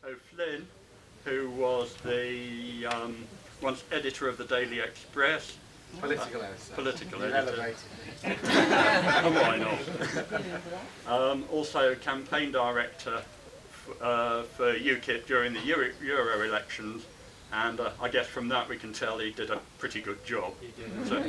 O'Flynn, who was the once editor of the Daily Express. Political editor. Political You've editor. elevated me. Why not? Also campaign director for UKIP during the Euro elections, and I guess from that we can tell he did a pretty good job. He did. So,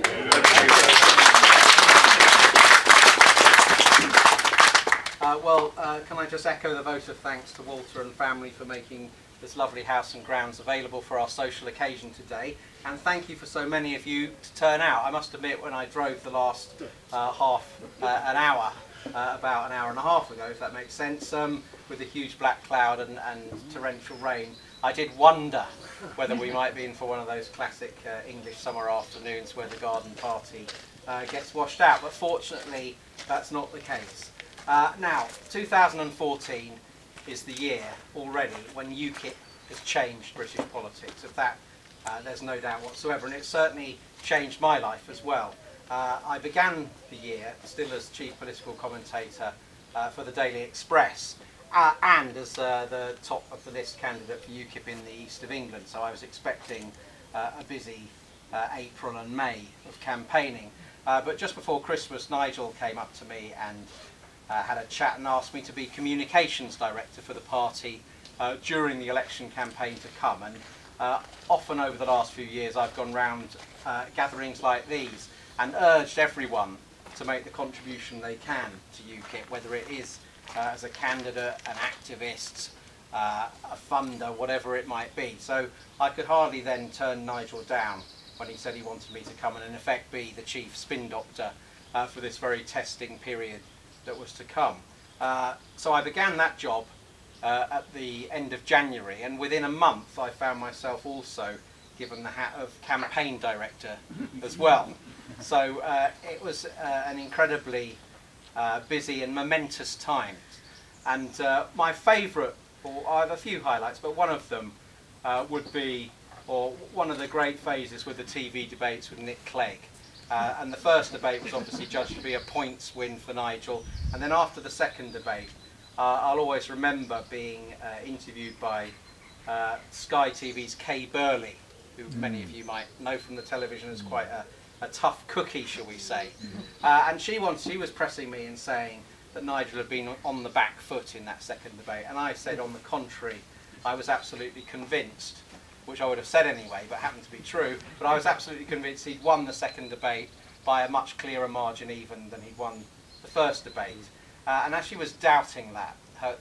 can I just echo the vote of thanks to Walter and family for making this lovely house and grounds available for our social occasion today, and thank you for so many of you to turn out. I must admit, when I drove the last about an hour and a half ago, if that makes sense, with a huge black cloud and torrential rain, I did wonder whether we might be in for one of those classic English summer afternoons where the garden party gets washed out, but fortunately that's not the case. Now, 2014 is the year already when UKIP has changed British politics. Of that, there's no doubt whatsoever, and it certainly changed my life as well. I began the year still as chief political commentator for the Daily Express and as the top of the list candidate for UKIP in the east of England, so I was expecting a busy April and May of campaigning. But just before Christmas, Nigel came up to me and had a chat and asked me to be communications director for the party during the election campaign to come. And often over the last few years I've gone round gatherings like these and urged everyone to make the contribution they can to UKIP, whether it is as a candidate, an activist, a funder, whatever it might be. So I could hardly then turn Nigel down when he said he wanted me to come and in effect be the chief spin doctor for this very testing period that was to come. So I began that job at the end of January, and within a month I found myself also given the hat of campaign director as well. So it was an incredibly busy and momentous time. And my favourite, or I have a few highlights, but one of them would be, or one of the great phases with the TV debates with Nick Clegg. And the first debate was obviously judged to be a points win for Nigel, and then after the second debate I'll always remember being interviewed by Sky TV's Kay Burley, who many of you might know from the television as quite a tough cookie, shall we say. And she was pressing me and saying that Nigel had been on the back foot in that second debate, and I said on the contrary, I was absolutely convinced, which I would have said anyway, but happened to be true, but I was absolutely convinced he'd won the second debate by a much clearer margin even than he'd won the first debate. And as she was doubting that, her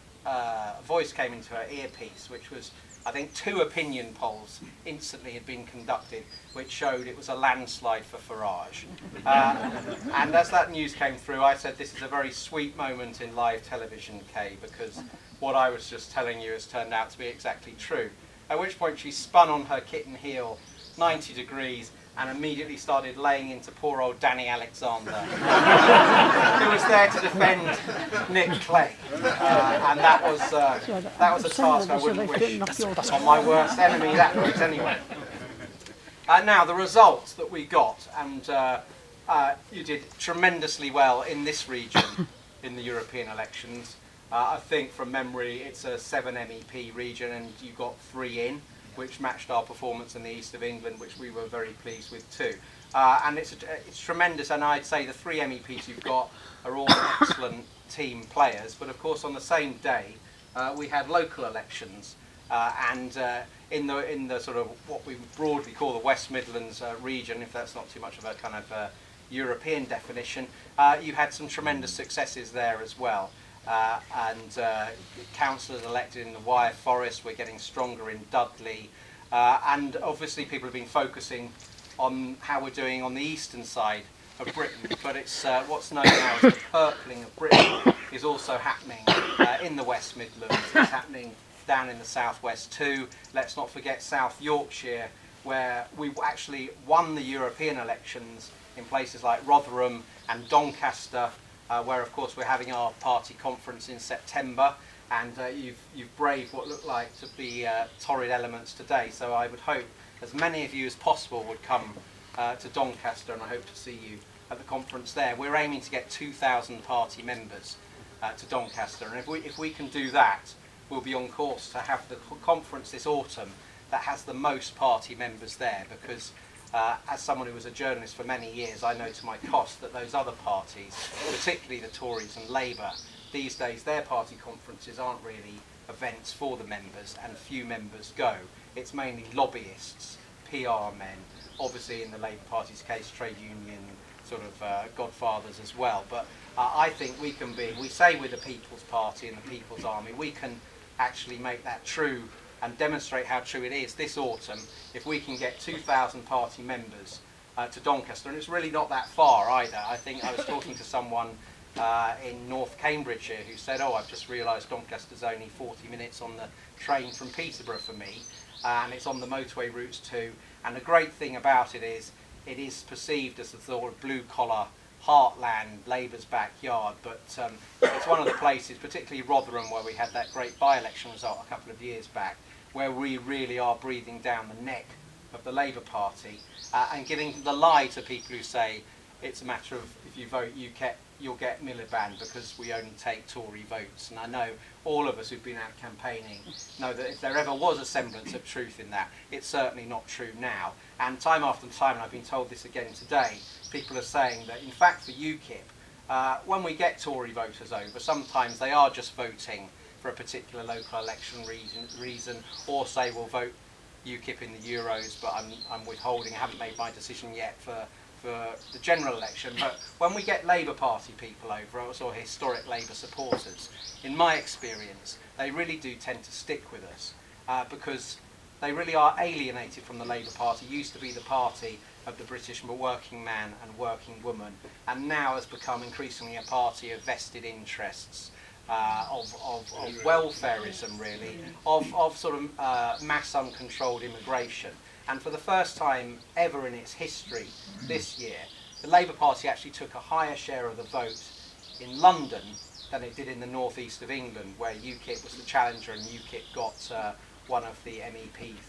voice came into her earpiece, which was, I think, 2 opinion polls instantly had been conducted, which showed it was a landslide for Farage. And as that news came through, I said, this is a very sweet moment in live television, Kay, because what I was just telling you has turned out to be exactly true. At which point she spun on her kitten heel 90 degrees and immediately started laying into poor old Danny Alexander, who was there to defend Nick Clegg. And that was a task I wouldn't wish on my worst enemy that night anyway. Now, the results that we got, and you did tremendously well in this region in the European elections. I think from memory it's a 7 MEP region and you got 3 in, which matched our performance in the east of England, which we were very pleased with too. And it's tremendous, and I'd say the 3 MEPs you've got are all excellent team players, but of course on the same day we had local elections, and in the sort of what we broadly call the West Midlands region, if that's not too much of a kind of European definition, you had some tremendous successes there as well. And councillors elected in the Wyre Forest, we're getting stronger in Dudley, and obviously people have been focusing on how we're doing on the eastern side of Britain, but it's what's known now as the purpling of Britain is also happening in the West Midlands. It's happening down in the southwest too. Let's not forget South Yorkshire, where we actually won the European elections in places like Rotherham and Doncaster, where of course we're having our party conference in September, and you've braved what looked like to be torrid elements today, so I would hope as many of you as possible would come to Doncaster, and I hope to see you at the conference there. We're aiming to get 2,000 party members to Doncaster, and if we can do that, we'll be on course to have the conference this autumn that has the most party members there, because as someone who was a journalist for many years, I know to my cost that those other parties, particularly the Tories and Labour, these days their party conferences aren't really events for the members, and few members go. It's mainly lobbyists, PR men, obviously in the Labour Party's case trade union sort of godfathers as well. But I think we say we're the People's Party and the People's Army, we can actually make that true and demonstrate how true it is this autumn if we can get 2,000 party members to Doncaster. And it's really not that far either. I think I was talking to someone in North Cambridgeshire who said, oh, I've just realised Doncaster's only 40 minutes on the train from Peterborough for me, and it's on the motorway routes too. And the great thing about it is perceived as the sort of blue-collar heartland, Labour's backyard, but it's one of the places, particularly Rotherham, where we had that great by-election result a couple of years back, where we really are breathing down the neck of the Labour Party and giving the lie to people who say it's a matter of if you vote UKIP, you'll get Miliband because we only take Tory votes. And I know all of us who've been out campaigning know that if there ever was a semblance of truth in that, it's certainly not true now. And time after time, and I've been told this again today, people are saying that in fact for UKIP, when we get Tory voters over, sometimes they are just voting for a particular local election reason, or say we'll vote UKIP in the Euros, but I'm withholding, I haven't made my decision yet for the general election. But when we get Labour Party people over, or historic Labour supporters, in my experience, they really do tend to stick with us because they really are alienated from the Labour Party. Used to be the party of the British working man and working woman, and now has become increasingly a party of vested interests, of welfareism really, of sort of mass uncontrolled immigration. And for the first time ever in its history this year, the Labour Party actually took a higher share of the vote in London than it did in the northeast of England, where UKIP was the challenger and UKIP got one of the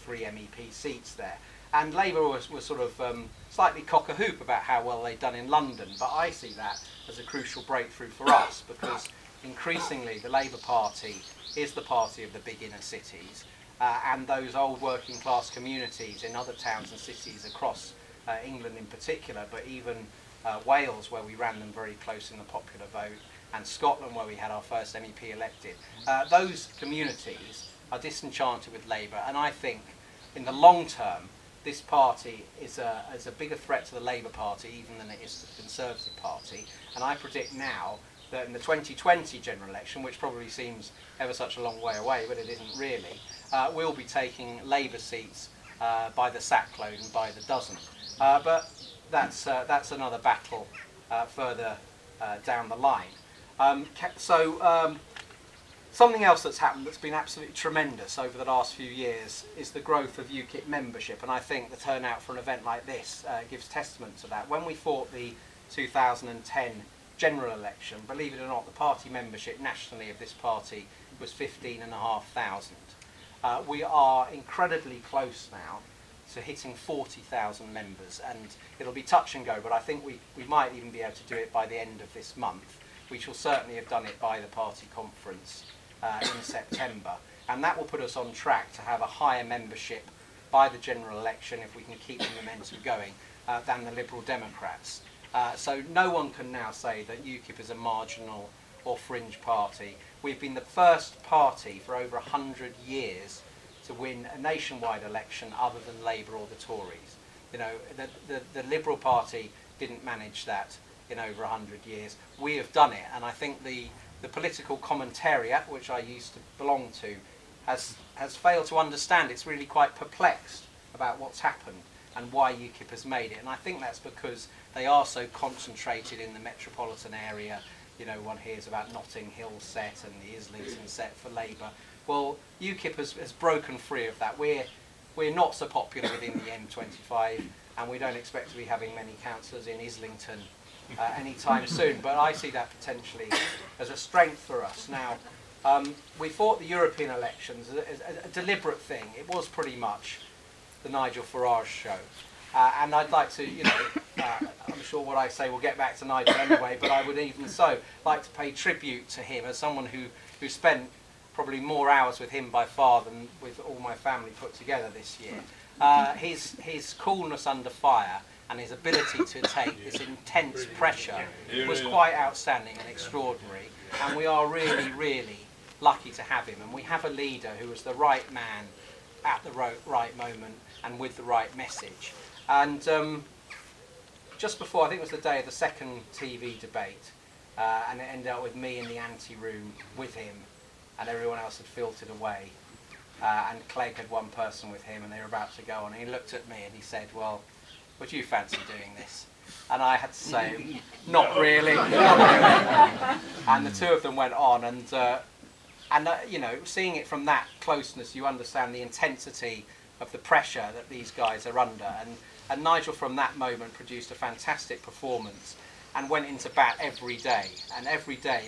three MEP seats there. And Labour was sort of slightly cock-a-hoop about how well they'd done in London, but I see that as a crucial breakthrough for us, because increasingly the Labour Party is the party of the big inner cities, and those old working class communities in other towns and cities across England in particular, but even Wales, where we ran them very close in the popular vote, and Scotland, where we had our first MEP elected. Those communities are disenchanted with Labour, and I think in the long term this party is a bigger threat to the Labour Party even than it is to the Conservative Party. And I predict now that in the 2020 general election, which probably seems ever such a long way away, but it isn't really, we'll be taking Labour seats by the sackload and by the dozen. But that's another battle further down the line. Something else that's happened that's been absolutely tremendous over the last few years is the growth of UKIP membership, and I think the turnout for an event like this gives testament to that. When we fought the 2010 general election, believe it or not, the party membership nationally of this party was 15,500. We are incredibly close now to hitting 40,000 members, and it'll be touch and go, but I think we might even be able to do it by the end of this month. We shall certainly have done it by the party conference in September, and that will put us on track to have a higher membership by the general election, if we can keep the momentum going, than the Liberal Democrats. So no one can now say that UKIP is a marginal or fringe party. We've been the first party for over 100 years to win a nationwide election other than Labour or the Tories. You know, the Liberal Party didn't manage that in over 100 years. We have done it, and I think the political commentariat, which I used to belong to, has failed to understand. It's really quite perplexed about what's happened and why UKIP has made it, and I think that's because they are so concentrated in the metropolitan area. You know, one hears about Notting Hill set and the Islington set for Labour. Well, UKIP has broken free of that. We're not so popular within the M25, and we don't expect to be having many councillors in Islington anytime soon, but I see that potentially as a strength for us. Now, we fought the European elections as a deliberate thing. It was pretty much the Nigel Farage show, and I'd like to, you know, I'm sure what I say will get back to Nigel anyway, but I would even so like to pay tribute to him as someone who spent probably more hours with him by far than with all my family put together this year. His coolness under fire and his ability to take this intense pressure was quite outstanding and extraordinary, and we are really, really lucky to have him. And we have a leader who was the right man at the right moment and with the right message. And just before, I think it was the day of the second TV debate, and it ended up with me in the ante-room with him, and everyone else had filtered away. And Clegg had one person with him, and they were about to go on, and he looked at me and he said, "Well, would you fancy doing this?" And I had to say, "Not really, not really." And the two of them went on, and you know, seeing it from that closeness, you understand the intensity of the pressure that these guys are under. And Nigel, from that moment, produced a fantastic performance and went into bat every day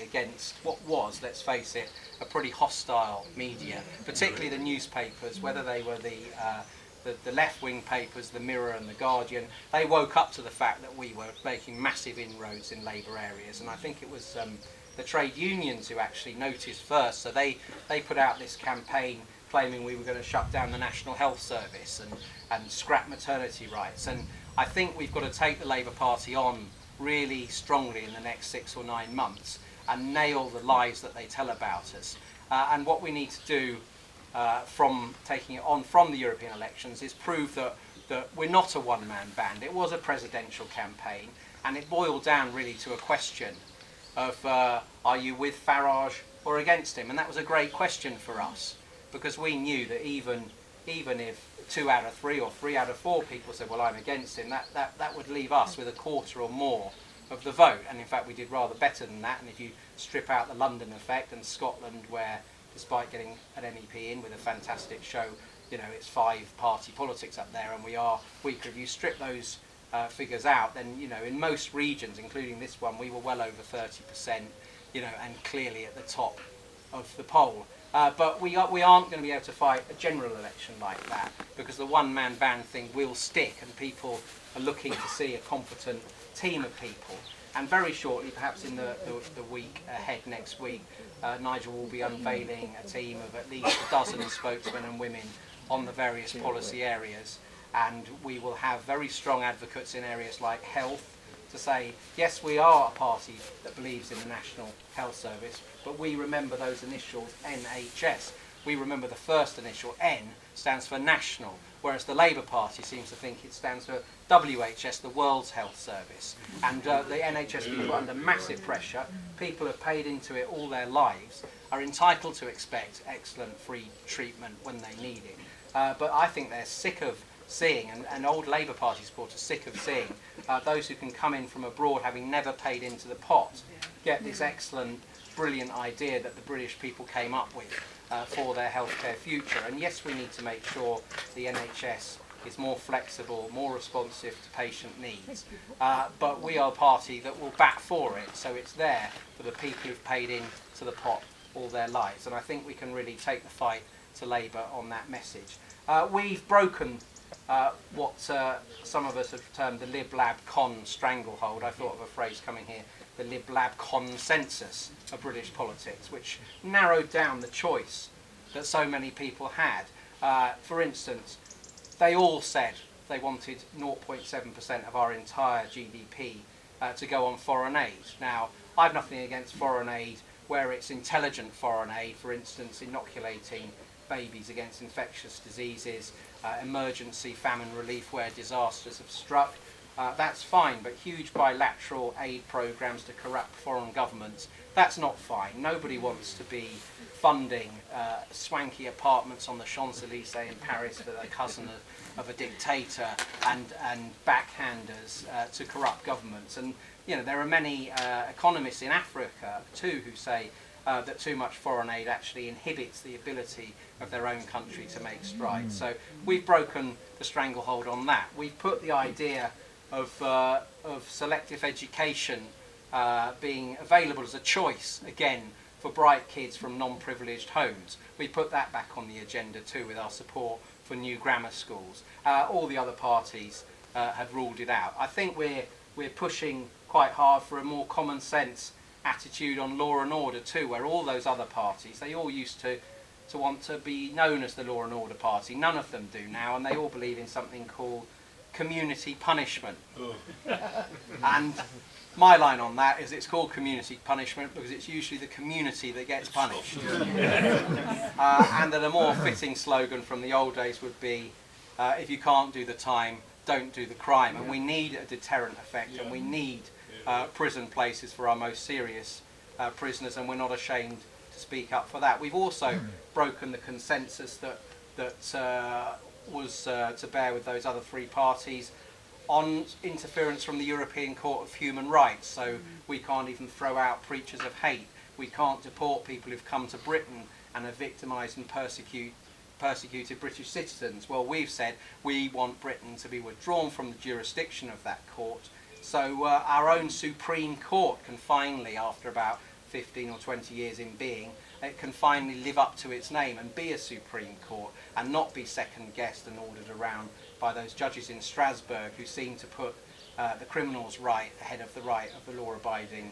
against what was, let's face it, a pretty hostile media, particularly the newspapers, whether they were the left-wing papers, the Mirror and the Guardian. They woke up to the fact that we were making massive inroads in Labour areas, and I think it was the trade unions who actually noticed first. So they put out this campaign claiming we were going to shut down the National Health Service and scrap maternity rights. And I think we've got to take the Labour Party on really strongly in the next 6 or 9 months and nail the lies that they tell about us. And what we need to do from taking it on from the European elections is prove that we're not a one-man band. It was a presidential campaign, and it boiled down really to a question of are you with Farage or against him? And that was a great question for us, because we knew that even if 2 out of 3 or 3 out of 4 people said, well, I'm against him, that would leave us with a quarter or more of the vote. And in fact, we did rather better than that. And if you strip out the London effect and Scotland, where despite getting an MEP in with a fantastic show, you know, it's 5-party politics up there and we are weaker. If you strip those figures out, then, you know, in most regions, including this one, we were well over 30%, you know, and clearly at the top of the poll. But we aren't going to be able to fight a general election like that, because the one-man band thing will stick, and people are looking to see a competent team of people. And very shortly, perhaps in the week ahead, next week, Nigel will be unveiling a team of at least a dozen spokesmen and women on the various policy areas. And we will have very strong advocates in areas like health, to say, yes, we are a party that believes in the National Health Service, but we remember those initials NHS. We remember the first initial N stands for national, whereas the Labour Party seems to think it stands for WHS, the World's Health Service. And the NHS people are under massive pressure. People have paid into it all their lives, are entitled to expect excellent free treatment when they need it. But I think they're sick of seeing, and old Labour Party supporters sick of seeing, those who can come in from abroad having never paid into the pot get this excellent, brilliant idea that the British people came up with for their healthcare future. And yes, we need to make sure the NHS is more flexible, more responsive to patient needs, but we are a party that will bat for it, so it's there for the people who've paid into the pot all their lives. And I think we can really take the fight to Labour on that message. We've broken what some of us have termed the lib-lab-con stranglehold. I thought of a phrase coming here, the lib-lab consensus of British politics, which narrowed down the choice that so many people had. For instance, they all said they wanted 0.7% of our entire GDP to go on foreign aid. Now, I've nothing against foreign aid where it's intelligent foreign aid, for instance, inoculating babies against infectious diseases, emergency famine relief where disasters have struck. That's fine, but huge bilateral aid programs to corrupt foreign governments, that's not fine. Nobody wants to be funding swanky apartments on the Champs-Elysees in Paris for the cousin of a dictator and backhanders to corrupt governments. And you know, there are many economists in Africa too who say that too much foreign aid actually inhibits the ability of their own country to make strides. So we've broken the stranglehold on that. We've put the idea of selective education being available as a choice, again, for bright kids from non-privileged homes. We put that back on the agenda too with our support for new grammar schools. All the other parties had ruled it out. I think we're pushing quite hard for a more common sense attitude on law and order too, where all those other parties, they all used to want to be known as the law and order party. None of them do now, and they all believe in something called community punishment. And my line on that is it's called community punishment because it's usually the community that gets punished. And that a more fitting slogan from the old days would be, if you can't do the time, don't do the crime. And we need a deterrent effect, and we need prison places for our most serious prisoners, and we're not ashamed to speak up for that. We've also broken the consensus that was to bear with those other three parties on interference from the European Court of Human Rights. So we can't even throw out preachers of hate. We can't deport people who've come to Britain and have victimised and persecuted British citizens. Well, we've said we want Britain to be withdrawn from the jurisdiction of that court, so our own Supreme Court can finally, after about 15 or 20 years in being, it can finally live up to its name and be a Supreme Court and not be second guessed and ordered around by those judges in Strasbourg who seem to put the criminal's right ahead of the right of the law-abiding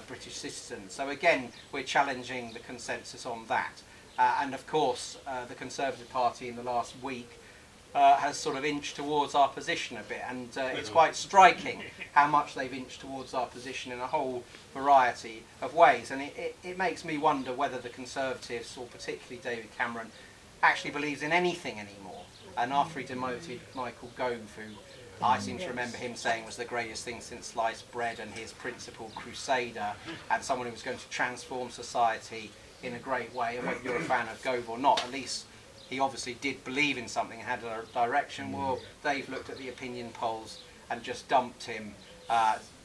British citizens. So again, we're challenging the consensus on that. And of course, the Conservative Party in the last week has sort of inched towards our position a bit, and it's quite striking how much they've inched towards our position in a whole variety of ways. And it makes me wonder whether the Conservatives, or particularly David Cameron, actually believes in anything anymore. And after he demoted Michael Gove, who I seem to remember him saying was the greatest thing since sliced bread, and his principal crusader, and someone who was going to transform society in a great way, and whether you're a fan of Gove or not, at least he obviously did believe in something and had a direction. Well, Dave looked at the opinion polls and just dumped him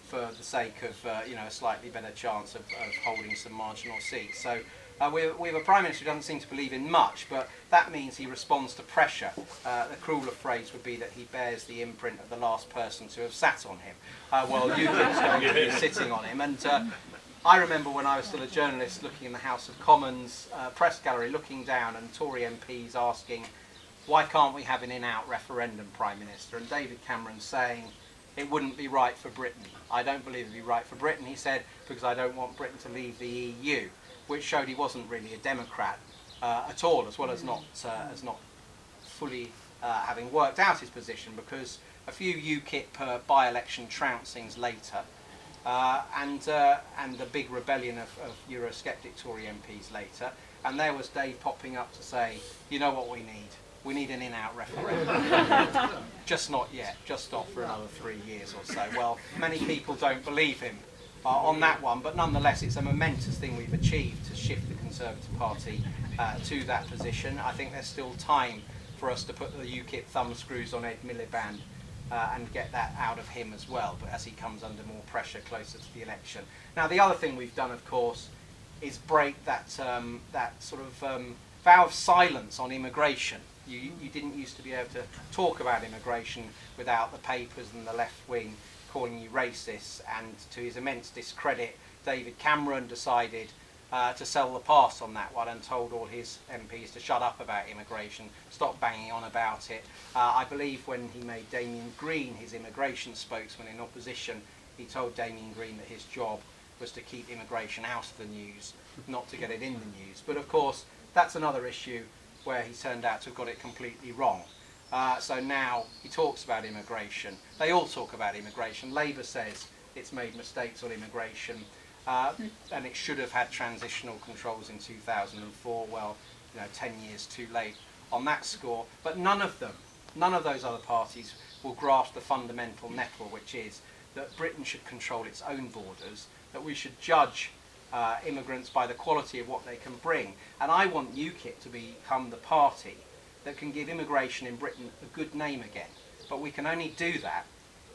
for the sake of a slightly better chance of holding some marginal seats. So we have a Prime Minister who doesn't seem to believe in much, but that means he responds to pressure. The crueler phrase would be that he bears the imprint of the last person to have sat on him, while UKIP's going to be sitting on him. And I remember when I was still a journalist looking in the House of Commons press gallery, looking down, and Tory MPs asking, why can't we have an in-out referendum, Prime Minister? And David Cameron saying, it wouldn't be right for Britain. I don't believe it would be right for Britain, he said, because I don't want Britain to leave the EU, which showed he wasn't really a Democrat at all, as well as not fully having worked out his position, because a few UKIP by-election trouncings later, and the big rebellion of Eurosceptic Tory MPs later, and there was Dave popping up to say, you know what we need? We need an in-out referendum. Just not yet, just not for another 3 years or so. Well, many people don't believe him on that one, but nonetheless it's a momentous thing we've achieved to shift the Conservative Party to that position. I think there's still time for us to put the UKIP thumbscrews on Ed Miliband and get that out of him as well, but as he comes under more pressure closer to the election. Now, the other thing we've done, of course, is break that sort of vow of silence on immigration. You didn't used to be able to talk about immigration without the papers and the left wing calling you racist, and to his immense discredit, David Cameron decided to sell the pass on that one and told all his MPs to shut up about immigration, stop banging on about it. I believe when he made Damien Green his immigration spokesman in opposition, he told Damien Green that his job was to keep immigration out of the news, not to get it in the news. But of course, that's another issue where he turned out to have got it completely wrong. So now he talks about immigration. They all talk about immigration. Labour says it's made mistakes on immigration, and it should have had transitional controls in 2004. Well, 10 years too late on that score. But none of those other parties will grasp the fundamental nettle, which is that Britain should control its own borders, that we should judge immigrants by the quality of what they can bring. And I want UKIP to become the party that can give immigration in Britain a good name again. But we can only do that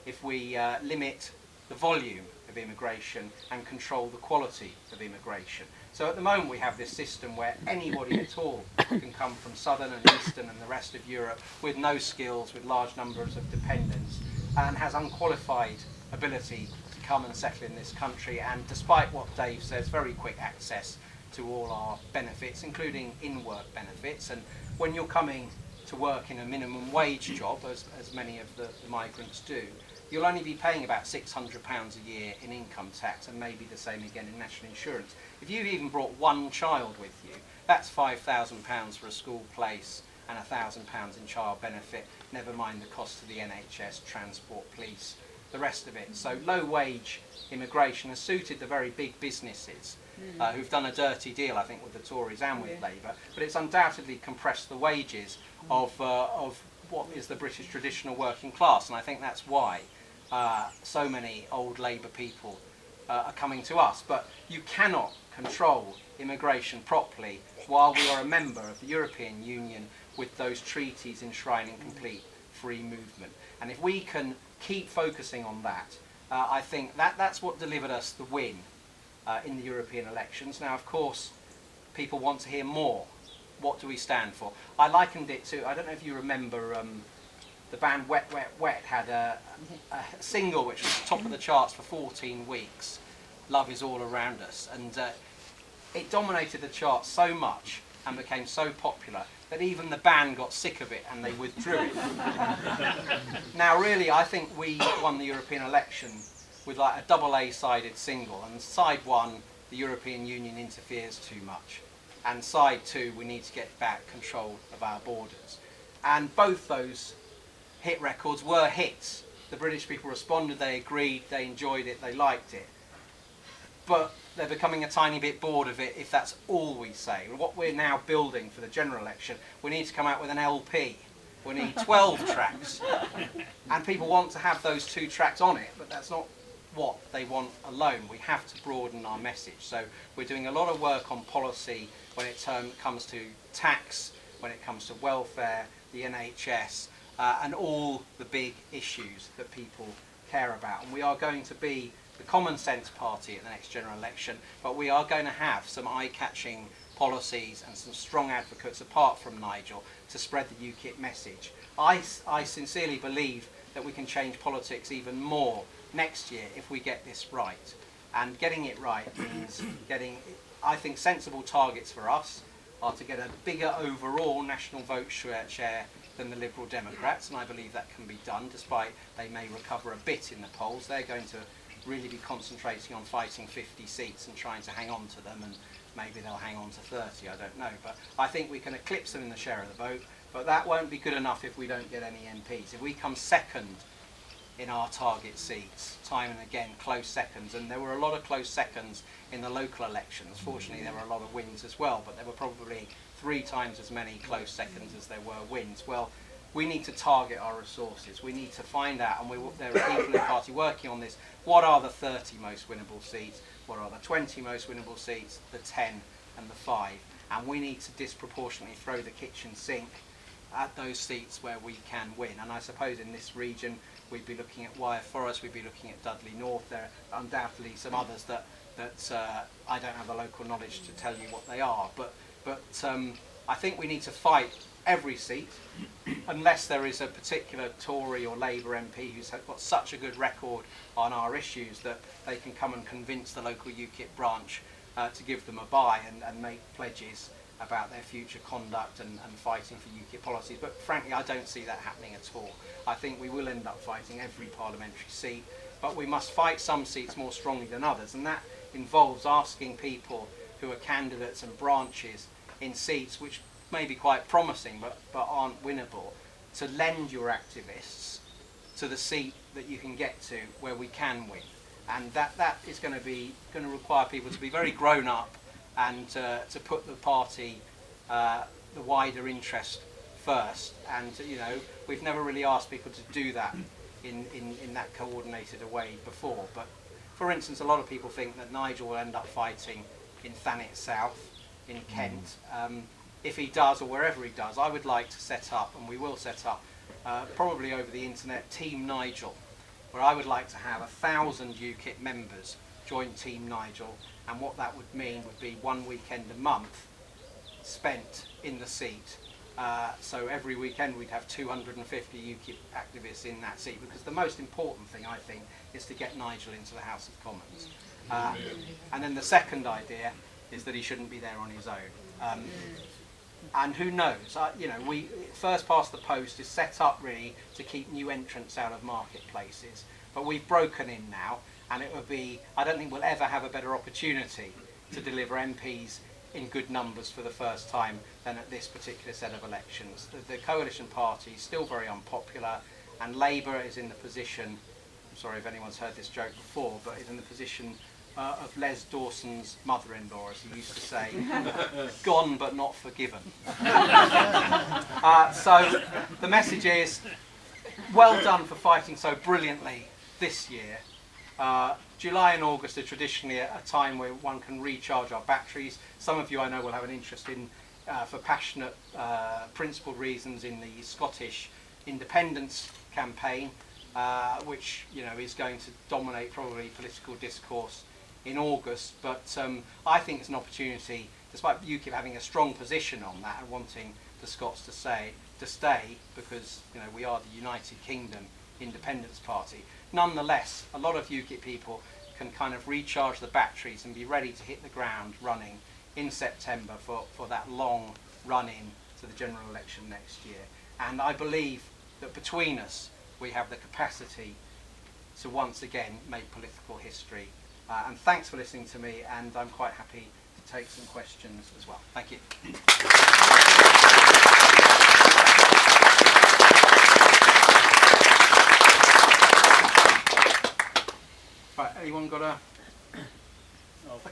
if we limit the volume of immigration and control the quality of immigration. So at the moment we have this system where anybody at all can come from southern and eastern and the rest of Europe with no skills, with large numbers of dependents, and has unqualified ability to come and settle in this country, and despite what Dave says, very quick access to all our benefits, including in-work benefits. And when you're coming to work in a minimum wage job, as many of the migrants do, you'll only be paying about £600 a year in income tax, and maybe the same again in national insurance. If you've even brought one child with you, that's £5,000 for a school place and £1,000 in child benefit, never mind the cost of the NHS, transport, police, the rest of it. So low wage immigration has suited the very big businesses who've done a dirty deal, I think, with the Tories and with Labour, but it's undoubtedly compressed the wages of what is the British traditional working class, and I think that's why so many old Labour people are coming to us. But you cannot control immigration properly while we are a member of the European Union with those treaties enshrining complete free movement. And if we can keep focusing on that, I think that's what delivered us the win in the European elections. Now, of course, people want to hear more. What do we stand for? I likened it to, I don't know if you remember, the band Wet Wet Wet had a single which was top of the charts for 14 weeks, Love Is All Around Us, and it dominated the charts so much and became so popular that even the band got sick of it and they withdrew it. Now really, I think we won the European election with like a double A-sided single, and side one, the European Union interferes too much, and side two, we need to get back control of our borders. And both those hit records were hits. The British people responded, they agreed, they enjoyed it, they liked it. But they're becoming a tiny bit bored of it if that's all we say. And what we're now building for the general election, we need to come out with an LP. We need 12 tracks. And people want to have those 2 tracks on it, but that's not what they want alone. We have to broaden our message. So we're doing a lot of work on policy when it comes to tax, when it comes to welfare, the NHS, and all the big issues that people care about. And we are going to be the common sense party at the next general election, but we are going to have some eye-catching policies and some strong advocates apart from Nigel to spread the UKIP message. I sincerely believe that we can change politics even more next year if we get this right. And getting it right means getting, I think, sensible targets for us are to get a bigger overall national vote share than the Liberal Democrats, and I believe that can be done, despite they may recover a bit in the polls. They're going to really be concentrating on fighting 50 seats and trying to hang on to them, and maybe they'll hang on to 30, I don't know. But I think we can eclipse them in the share of the vote, but that won't be good enough if we don't get any MPs. If we come second in our target seats, time and again, close seconds, and there were a lot of close seconds in the local elections. Fortunately, there were a lot of wins as well, but there were probably 3 times as many close seconds as there were wins. Well, we need to target our resources. We need to find out, and there are people in the party working on this, what are the 30 most winnable seats, what are the 20 most winnable seats, the 10 and the 5, and we need to disproportionately throw the kitchen sink at those seats where we can win. And I suppose in this region we'd be looking at Wyre Forest, we'd be looking at Dudley North. There are undoubtedly some others that I don't have the local knowledge to tell you what they are, but I think we need to fight every seat, unless there is a particular Tory or Labour MP who's got such a good record on our issues that they can come and convince the local UKIP branch to give them a buy and make pledges about their future conduct and fighting for UKIP policies. But frankly, I don't see that happening at all. I think we will end up fighting every parliamentary seat, but we must fight some seats more strongly than others, and that involves asking people who are candidates and branches in seats which may be quite promising but aren't winnable, to lend your activists to the seat that you can get to where we can win. And that is going to require people to be very grown up and to put the party, the wider interest first. And we've never really asked people to do that in that coordinated a way before. But for instance, a lot of people think that Nigel will end up fighting in Thanet South, in Kent. If he does, or wherever he does, I would like to set up, and we will set up, probably over the internet, Team Nigel, where I would like to have 1,000 UKIP members join Team Nigel, and what that would mean would be 1 weekend a month spent in the seat. So every weekend we'd have 250 UKIP activists in that seat, because the most important thing, I think, is to get Nigel into the House of Commons. And then the second idea is that he shouldn't be there on his own. And who knows, we first past the post is set up really to keep new entrants out of marketplaces. But we've broken in now, and it would be, I don't think we'll ever have a better opportunity to deliver MPs in good numbers for the first time than at this particular set of elections. The coalition party is still very unpopular, and Labour is in the position, I'm sorry if anyone's heard this joke before, but is in the position of Les Dawson's mother-in-law, as he used to say, gone but not forgiven. So the message is, well done for fighting so brilliantly this year. July and August are traditionally a time where one can recharge our batteries. Some of you I know will have an interest in, for passionate, principled reasons, in the Scottish independence campaign, which is going to dominate probably political discourse in August. But I think it's an opportunity, despite UKIP having a strong position on that and wanting the Scots to stay, because we are the United Kingdom Independence Party. Nonetheless, a lot of UKIP people can kind of recharge the batteries and be ready to hit the ground running in September for that long run-in to the general election next year. And I believe that between us, we have the capacity to once again make political history. And thanks for listening to me, and I'm quite happy to take some questions as well. Thank you. Right, anyone got a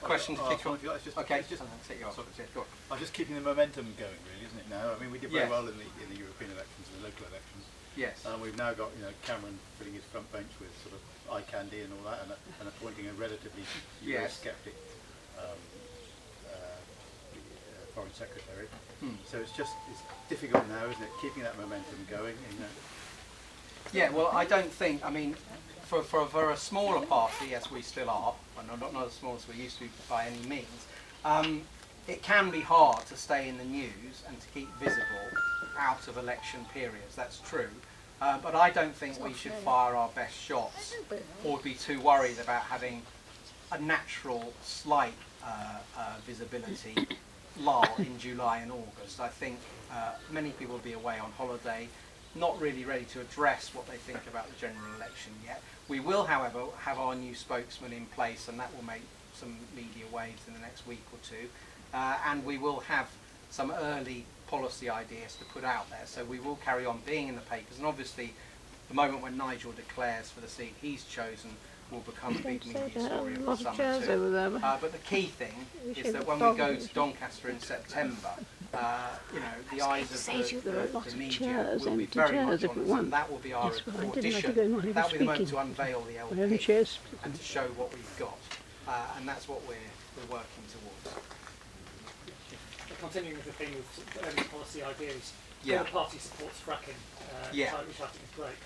question to kick off? Okay, take you off. Go on. I'm just keeping the momentum going, really, isn't it? Now, I mean, we did very well in the European elections and the local elections. Yes. We've now got Cameron filling his front bench with sort of eye candy and all that, and appointing a relatively Eurosceptic foreign secretary. So it's difficult now, isn't it? Keeping that momentum going. Yeah. Well, I don't think. I mean, for a smaller party, as we still are, and not as small as we used to by any means, it can be hard to stay in the news and to keep visible out of election periods. That's true. But I don't think we should fire our best shots or be too worried about having a natural slight visibility lull in July and August. I think many people will be away on holiday, not really ready to address what they think about the general election yet. We will, however, have our new spokesman in place, and that will make some media waves in the next week or two. And we will have some early policy ideas to put out there. So we will carry on being in the papers. And obviously, the moment when Nigel declares for the seat he's chosen will become a big media story of the summer too. But the key thing is that when we go to Doncaster in September, the eyes of the media will be very much on us, and that will be our audition. That will be the moment to unveil the LP and to show what we've got. And that's what we're working towards. Continuing with the theme of early policy ideas, Yeah. the party supports fracking, which I think is great.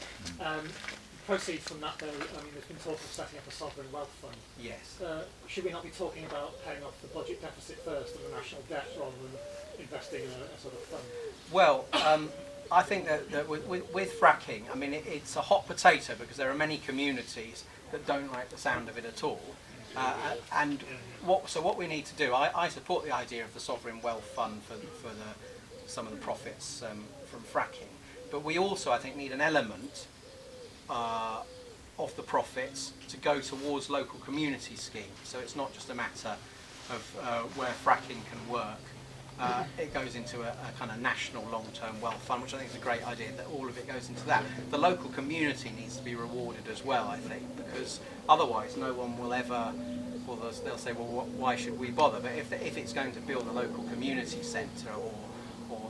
Proceeds from that, though, I mean, there's been talk of setting up a sovereign wealth fund. Yes. Should we not be talking about paying off the budget deficit first and the national debt rather than investing in a sort of fund? Well, I think that with fracking, I mean, it's a hot potato because there are many communities that don't like the sound of it at all. And what we need to do, I support the idea of the sovereign wealth fund for some of the profits from fracking, but we also, I think, need an element of the profits to go towards local community schemes. So it's not just a matter of where fracking can work. It goes into a kind of national long-term wealth fund, which I think is a great idea, that all of it goes into that. The local community needs to be rewarded as well, I think, because otherwise no one will ever, well, they'll say, well, why should we bother? But if it's going to build a local community centre or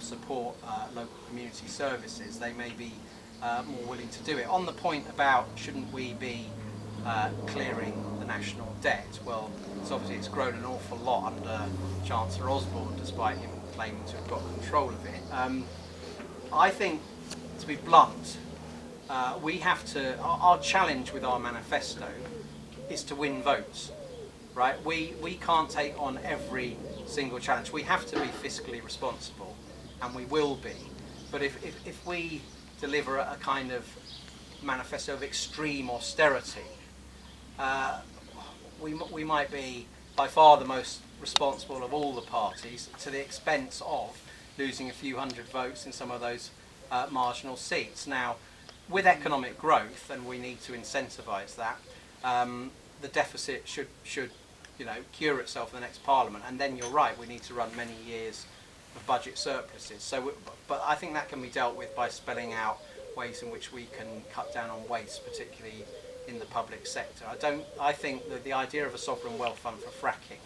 support local community services, they may be more willing to do it. On the point about shouldn't we be clearing the national debt, well, it's grown an awful lot under Chancellor Osborne, despite him claiming to have got control of it. I think, to be blunt, we have to, our challenge with our manifesto is to win votes, right? We can't take on every single challenge. We have to be fiscally responsible, and we will be. But if we deliver a kind of manifesto of extreme austerity, we might be by far the most responsible of all the parties, to the expense of losing a few hundred votes in some of those marginal seats. Now, with economic growth, and we need to incentivise that, the deficit should cure itself in the next Parliament, and then you're right, we need to run many years of budget surpluses. So, but I think that can be dealt with by spelling out ways in which we can cut down on waste, particularly in the public sector. I think that the idea of a sovereign wealth fund for fracking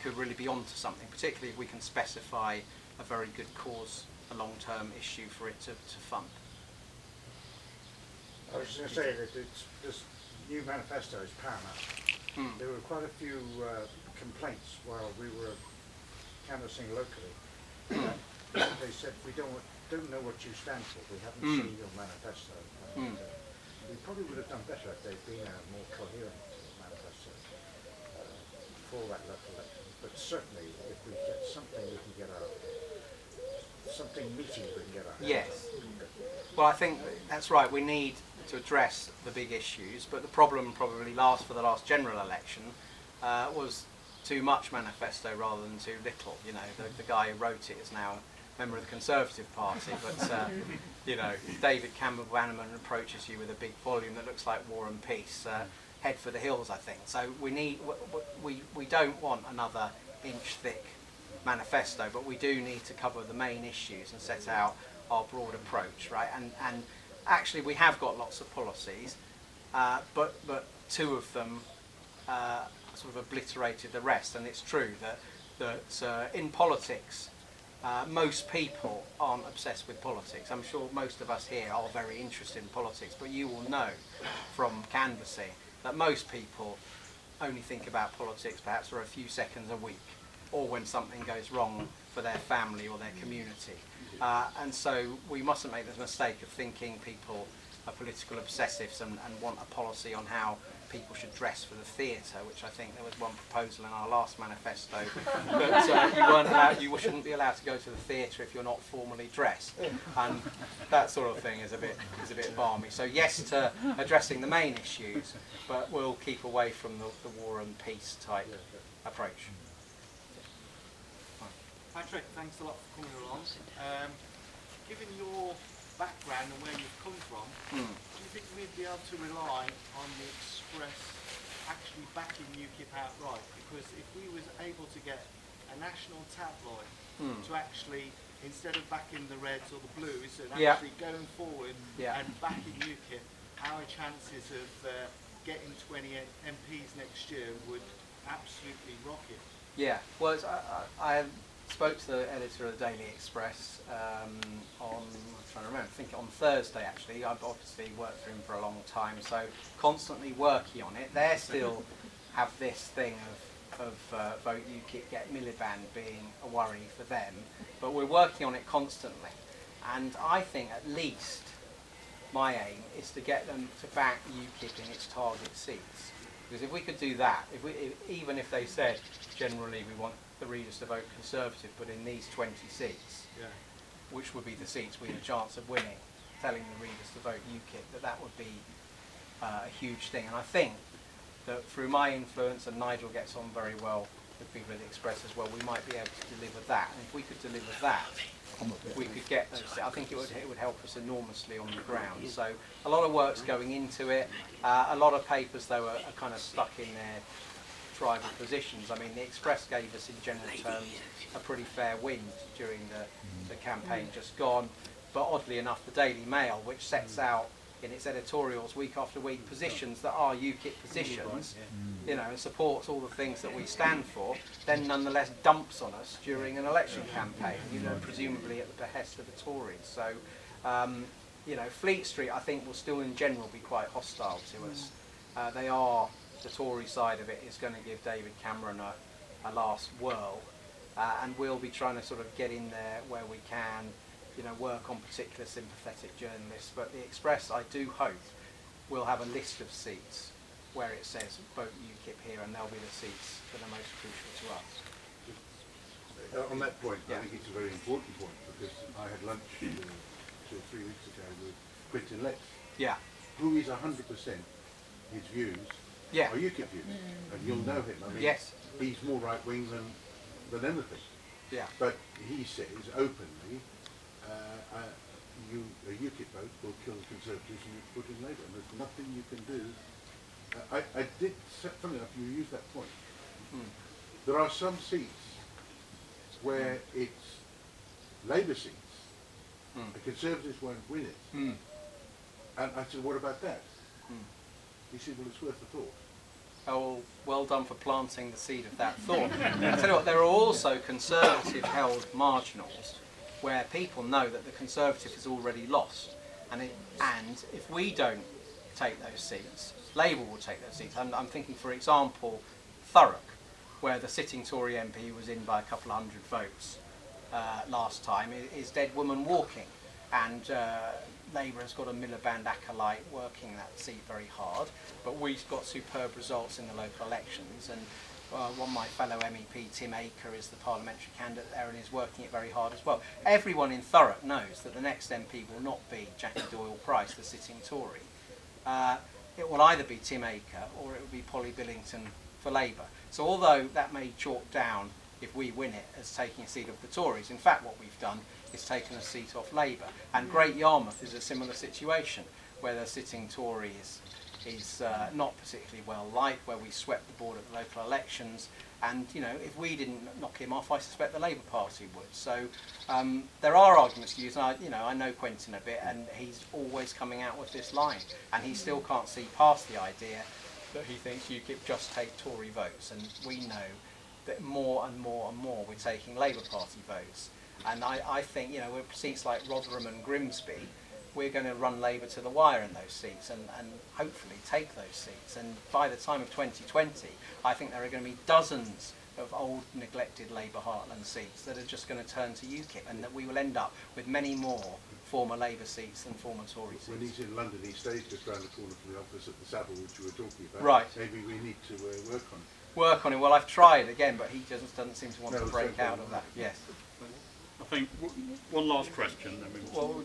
could really be onto something, particularly if we can specify a very good cause, a long-term issue for it to fund. I was just going to say that this new manifesto is paramount. There were quite a few complaints while we were canvassing locally. They said, we don't know what you stand for, we haven't seen your manifesto. We probably would have done better if they'd been a more coherent manifesto for that local election. But certainly, if we get something we can get out, something meaty we can get out. Yes. Well, I think that's right. We need to address the big issues, but the problem probably for the last general election was too much manifesto rather than too little. You know, the guy who wrote it is now a member of the Conservative Party, but you know, David Campbell Bannerman approaches you with a big volume that looks like War and Peace. Head for the hills, I think. So we don't want another inch thick manifesto, but we do need to cover the main issues and set out our broad approach, right? And actually we have got lots of policies, but two of them sort of obliterated the rest. And it's true that in politics, most people aren't obsessed with politics. I'm sure most of us here are very interested in politics, but you will know from canvassing that most people only think about politics perhaps for a few seconds a week, or when something goes wrong for their family or their community. And so we mustn't make the mistake of thinking people are political obsessives and want a policy on how people should dress for the theatre, which I think there was one proposal in our last manifesto that you shouldn't be allowed to go to the theatre if you're not formally dressed, and that sort of thing is a bit balmy. So yes to addressing the main issues, but we'll keep away from the war and peace type approach. Patrick, thanks a lot for coming along. Given your background and where you've come from, do you think we'd be able to rely on the Express actually backing UKIP outright? Because if we was able to get a national tabloid to actually, instead of backing the Reds or the Blues, and actually going forward and backing UKIP, our chances of getting 20 MPs next year would absolutely rocket. Yeah, well, I spoke to the editor of the Daily Express on, I'm trying to remember, I think on Thursday actually. I've obviously worked for him for a long time, so constantly working on it. They still have this thing of vote UKIP, get Miliband being a worry for them, but we're working on it constantly. And I think at least my aim is to get them to back UKIP in its target seats. Because if we could do that, even if they said generally we want the readers to vote Conservative, but in these 20 seats, which would be the seats we have a chance of winning, telling the readers to vote UKIP, that would be a huge thing. And I think that through my influence, and Nigel gets on very well with people at the Express as well, we might be able to deliver that. And if we could deliver that, we could get those. I think it would help us enormously on the ground. So a lot of work's going into it. A lot of papers, though, are kind of stuck in their tribal positions. I mean, the Express gave us, in general terms, a pretty fair wind during the campaign just gone. But oddly enough, the Daily Mail, which sets out in its editorials week after week positions that are UKIP positions, you know, and supports all the things that we stand for, then nonetheless dumps on us during an election campaign, you know, presumably at the behest of the Tories. So, you know, Fleet Street, I think, will still in general be quite hostile to us. The Tory side of it is going to give David Cameron a last whirl, and we'll be trying to sort of get in there where we can, you know, work on particular sympathetic journalists. But the Express, I do hope, will have a list of seats where it says vote UKIP here, and they'll be the seats that are most crucial to us. On that point, I think it's a very important point, because I had lunch 2 or 3 weeks ago with Quintin Lex, who is 100% his views are UKIP views, and you'll know him. I mean, he's more right-wing than anything. But he says openly, a UKIP vote will kill the Conservatives and you put in Labour, and there's nothing you can do. I did, funny enough, you used that point. There are some seats where it's Labour seats, the Conservatives won't win it. And I said, what about that? He said, well, it's worth a thought. Oh, well done for planting the seed of that thought. I tell you what, there are also Conservative-held marginals where people know that the Conservative has already lost, and if we don't take those seats, Labour will take those seats. I'm thinking, for example, Thurrock, where the sitting Tory MP was in by a couple of hundred votes last time, is dead woman walking, and Labour has got a Miliband acolyte working that seat very hard, but we've got superb results in the local elections, and one of my fellow MEP, Tim Aker, is the parliamentary candidate there and is working it very hard as well. Everyone in Thurrock knows that the next MP will not be Jackie Doyle-Price, the sitting Tory. It will either be Tim Aker or it will be Polly Billington for Labour. So although that may chalk down, if we win it, as taking a seat of the Tories, in fact what we've done is taken a seat off Labour. And Great Yarmouth is a similar situation, where the sitting Tory is not particularly well liked, where we swept the board at the local elections, and you know, if we didn't knock him off, I suspect the Labour Party would. So there are arguments to use, and I know Quentin a bit, and he's always coming out with this line, and he still can't see past the idea that he thinks UKIP just take Tory votes, and we know that more and more and more we're taking Labour Party votes. And I think, you know, with seats like Rotherham and Grimsby, we're going to run Labour to the wire in those seats and hopefully take those seats. And by the time of 2020, I think there are going to be dozens of old neglected Labour heartland seats that are just going to turn to UKIP, and that we will end up with many more former Labour seats than former Tory seats. When he's in London, he stays just round the corner from the office at the Savile, which you were talking about. Right. Maybe we need to work on it. Work on it. Well, I've tried again, but he just doesn't seem to want to break out of that. Yes. I think one last question. Well,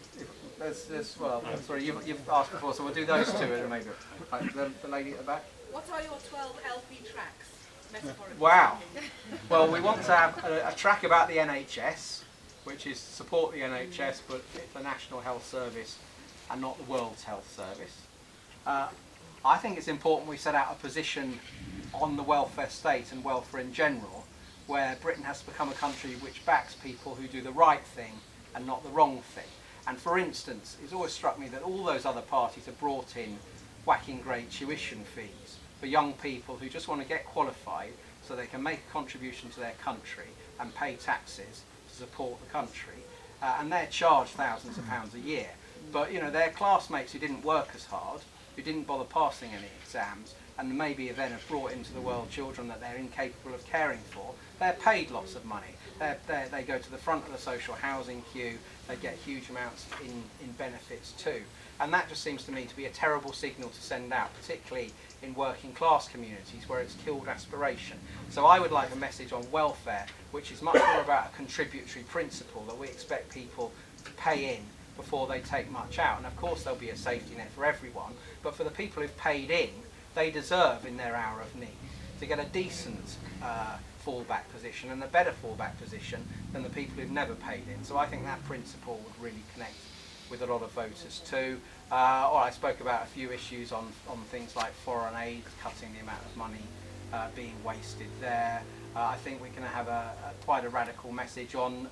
sorry, you've asked before, so we'll do those two and maybe the lady at the back. What are your 12 LP tracks, metaphorically? Wow. Well, we want to have a track about the NHS, which is support the NHS, but it's the National Health Service and not the World's Health Service. I think it's important we set out a position on the welfare state and welfare in general, where Britain has to become a country which backs people who do the right thing and not the wrong thing. And for instance, it's always struck me that all those other parties have brought in whacking great tuition fees for young people who just want to get qualified so they can make a contribution to their country and pay taxes to support the country. And they're charged thousands of pounds a year. But you know, their classmates who didn't work as hard, who didn't bother passing any exams, and maybe then have brought into the world children that they're incapable of caring for, they're paid lots of money. They go to the front of the social housing queue, they get huge amounts in benefits too. And that just seems to me to be a terrible signal to send out, particularly in working class communities where it's killed aspiration. So I would like a message on welfare, which is much more about a contributory principle, that we expect people to pay in before they take much out. And of course there'll be a safety net for everyone, but for the people who've paid in, they deserve in their hour of need to get a decent fallback position, and a better fallback position than the people who've never paid in. So I think that principle would really connect with a lot of voters too. Or I spoke about a few issues on things like foreign aid, cutting the amount of money being wasted there. I think we can have quite a radical message on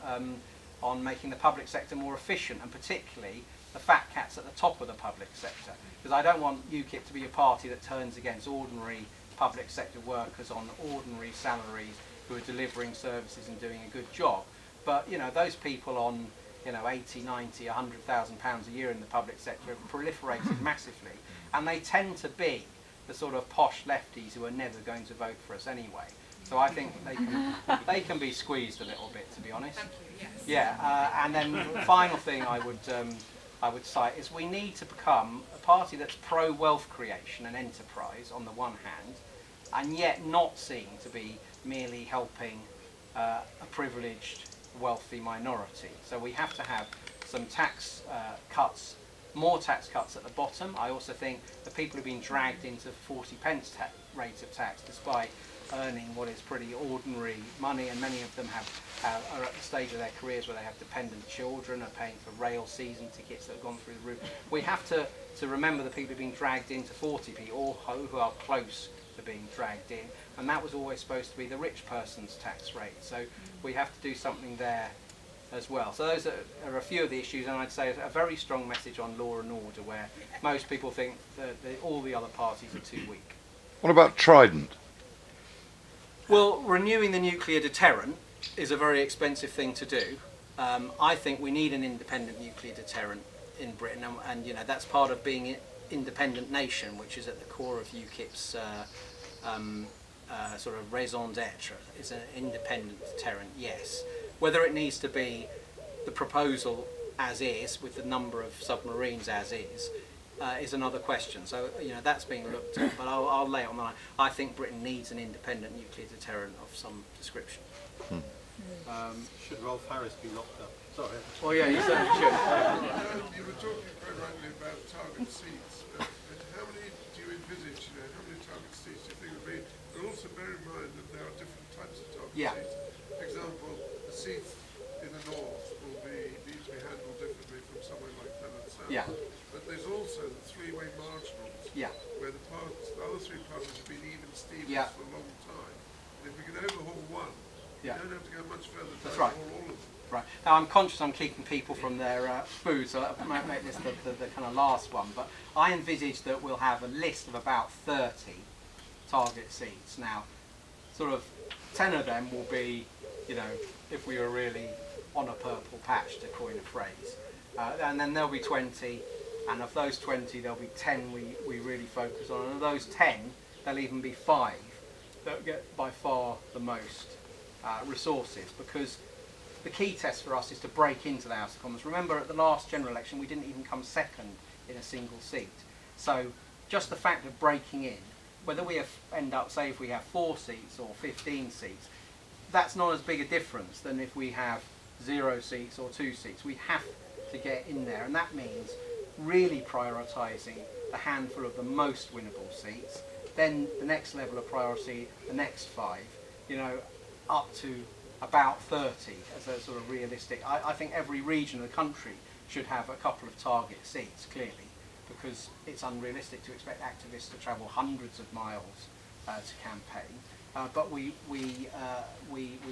making the public sector more efficient, and particularly the fat cats at the top of the public sector. Because I don't want UKIP to be a party that turns against ordinary public sector workers on ordinary salaries who are delivering services and doing a good job. But you know, those people on 80, 90, 100,000 pounds a year in the public sector have proliferated massively, and they tend to be the sort of posh lefties who are never going to vote for us anyway. So I think they can be squeezed a little bit, to be honest. Thank you, yes. Yeah, and then the final thing I would cite is we need to become a party that's pro-wealth creation and enterprise on the one hand, and yet not seen to be merely helping a privileged, wealthy minority. So we have to have some tax cuts, more tax cuts at the bottom. I also think the people who've been dragged into 40p rate of tax, despite earning what is pretty ordinary money, and many of them are at the stage of their careers where they have dependent children, are paying for rail season tickets that have gone through the roof. We have to remember the people who are being dragged into 40p, or who are close to being dragged in, and that was always supposed to be the rich person's tax rate. So we have to do something there as well. So those are a few of the issues, and I'd say a very strong message on law and order, where most people think that all the other parties are too weak. What about Trident? Well, renewing the nuclear deterrent is a very expensive thing to do. I think we need an independent nuclear deterrent in Britain, and you know, that's part of being an independent nation, which is at the core of UKIP's sort of raison d'etre. Is an independent deterrent, yes. Whether it needs to be the proposal as is, with the number of submarines as is another question. So, you know, that's being looked at, but I'll lay it on the line. I think Britain needs an independent nuclear deterrent of some description. Should Rolf Harris be locked up? Sorry. Well, yeah, you certainly should. You were talking quite rightly about target seats, but how many do you envisage, you know, how many target seats do you think would be? But also bear in mind that there are different types of target seats. For example, the seats in the north will need to be handled differently from somewhere like Fenland South. Yeah. But there's also the three-way marginals, where the other three parties have been even Stevens for a long time. And if we can overhaul one, you don't have to go much further to overhaul all of them. Right. Now, I'm conscious I'm keeping people from their food, so I might make this the kind of last one. But I envisage that we'll have a list of about 30 target seats. Now, sort of 10 of them will be, you know, if we were really on a purple patch, to coin a phrase. And then there'll be 20, and of those 20, there'll be 10 we really focus on. And of those 10, there'll even be 5 that get by far the most resources, because the key test for us is to break into the House of Commons. Remember, at the last general election, we didn't even come second in a single seat. So just the fact of breaking in, whether we end up, say, if we have 4 seats or 15 seats, that's not as big a difference than if we have 0 seats or 2 seats. We have to get in there, and that means really prioritising the handful of the most winnable seats, then the next level of priority, the next 5, you know, up to about 30 as a sort of realistic. I think every region of the country should have a couple of target seats, clearly, because it's unrealistic to expect activists to travel hundreds of miles to campaign. But we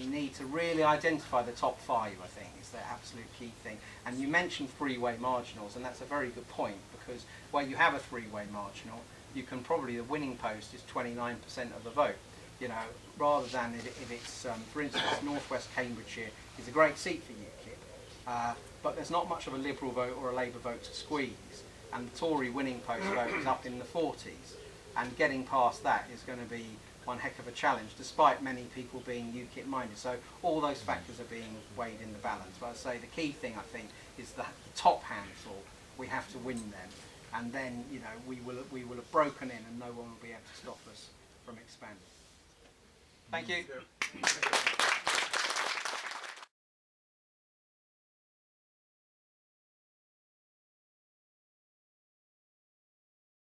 need to really identify the top 5, I think, is the absolute key thing. And you mentioned three-way marginals, and that's a very good point, because where you have a three-way marginal, you can probably, the winning post is 29% of the vote. You know, rather than if it's, for instance, North West Cambridgeshire is a great seat for UKIP, but there's not much of a Liberal vote or a Labour vote to squeeze, and the Tory winning post vote is up in the 40s, and getting past that is going to be one heck of a challenge, despite many people being UKIP minded. So all those factors are being weighed in the balance. But I'd say the key thing, I think, is that the top handful, we have to win them, and then, you know, we will have broken in, and no one will be able to stop us from expanding. Thank you.